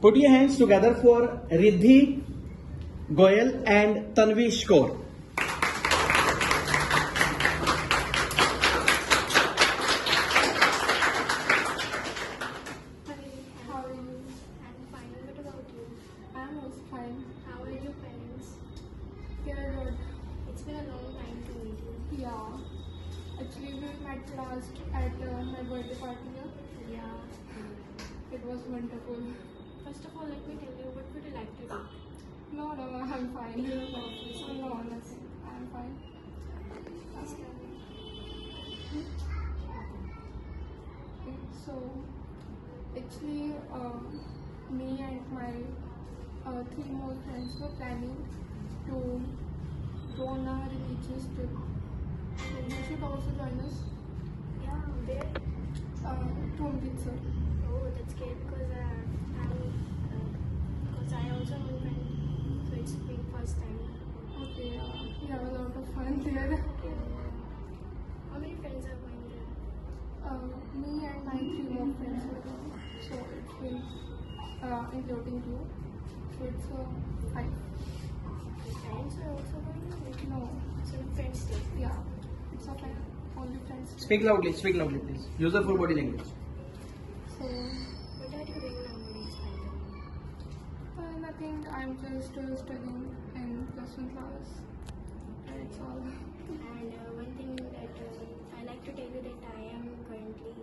Put your hands together for Riddhi Goyal and Tanvish Kaur. How are you? I'm fine. What about you? I'm also fine. How are your parents? They are good. It's been a long time to meet you. Yeah. Actually, we met last at my birthday party. Yeah. It was wonderful. First of all, let me tell you, what would you like to do? No, I'm fine. No, nothing. I'm fine. Ask me. So, actually, me and my 3 more friends were planning to go on a religious trip. So you should also join us. Yeah, where? To Amritsar. Oh, that's great because I also know friend, so it's been first time. Okay, we have a lot of fun there. How many friends are going there? Me and my 3 more friends were going. So it's been including you. So it's 5. Friends are also going? No. So friends stay? Yeah. It's okay. Only friends stay. Speak loudly, please. Use your full body language. So, what are you doing nowadays, nothing. I'm just studying in +1 class. That's all. And one thing that I like to tell you that I am currently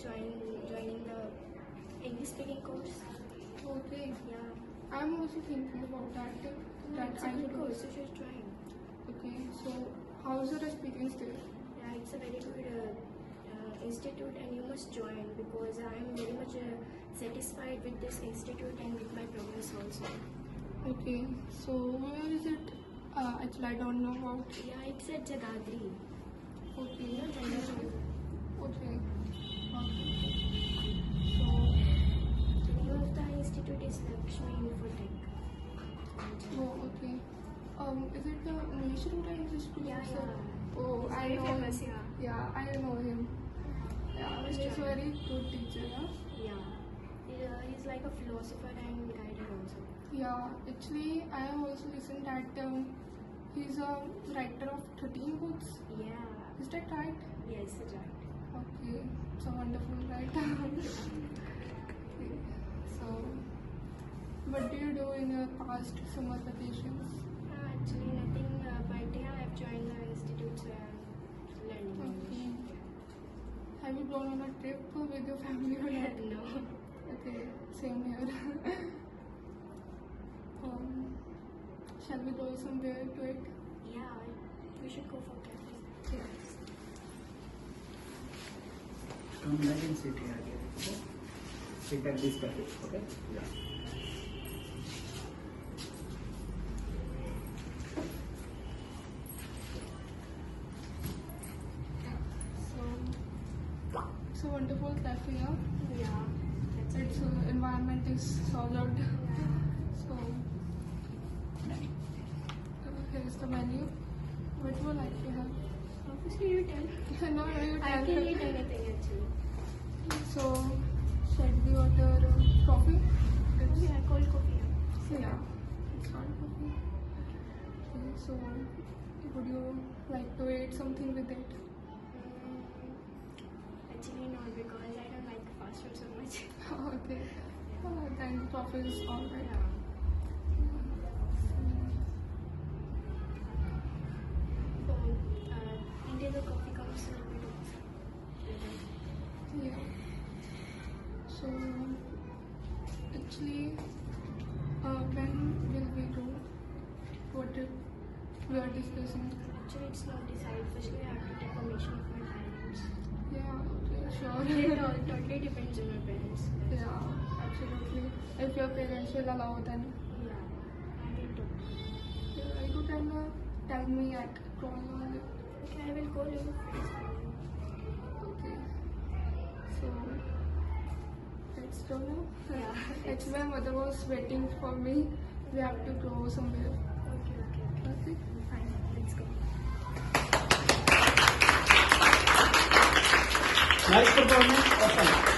joining the English speaking course. Okay. Yeah. I'm also thinking about that. It's a good course. You should join. Okay. So, how's your experience there? Yeah, it's a very good institute, and you must join because I am very much satisfied with this institute and with my progress also. Okay. So, where is it? Actually, I don't know about. Yeah, it's at Jagadri. Okay. You know Jagadri? Okay. So, the name of the institute is Lakshmi Infotech. Oh, okay. Is it the Umesh Arora Institute? Yeah. Oh, I know. Famous, yeah, I know him. Yeah, he's a very good teacher. Yeah. He's like a philosopher and guide also. Yeah, actually, I have also listened that he's a writer of 13 books. Yeah. Is that right? Yes, that's right. Okay, so wonderful, right? Okay. So, what do you do in your past summer vacations? Actually, nothing. But yeah, I've joined the institute's learning English. Have you gone on a trip with your family or not? No. Okay, same here. Shall we go somewhere to it? Yeah, we should go for cafe. Yes. Come back and sit here again. Okay? Sit at this cafe. Okay? Yeah. It's a wonderful cafe here. Yeah. Its environment is solid. Yeah. So, here is the menu. What would you like to have? Obviously, you tell. No, you tell. I can eat anything actually. So, should we order coffee? Yeah, cold coffee. Yeah. It's hot coffee. Okay, so, would you like to eat something with it? Actually, not because I don't like fast food so much. Okay. Then coffee is alright. Yeah. Until the coffee comes a little bit. Yeah. So, actually, when will we go? What we are discussing? Actually, it's not decided. Firstly, I have to take permission of my parents. Yeah, okay, sure. It totally depends on your parents. Yeah, absolutely. If your parents will allow, then yeah, I will do. Yeah, you can tell me at call. Okay, I will call you. Okay. So, let's go now. Yeah. Actually, my mother was waiting for me. We have to go somewhere. Okay. Fine. Let's go. Nice performance. Awesome.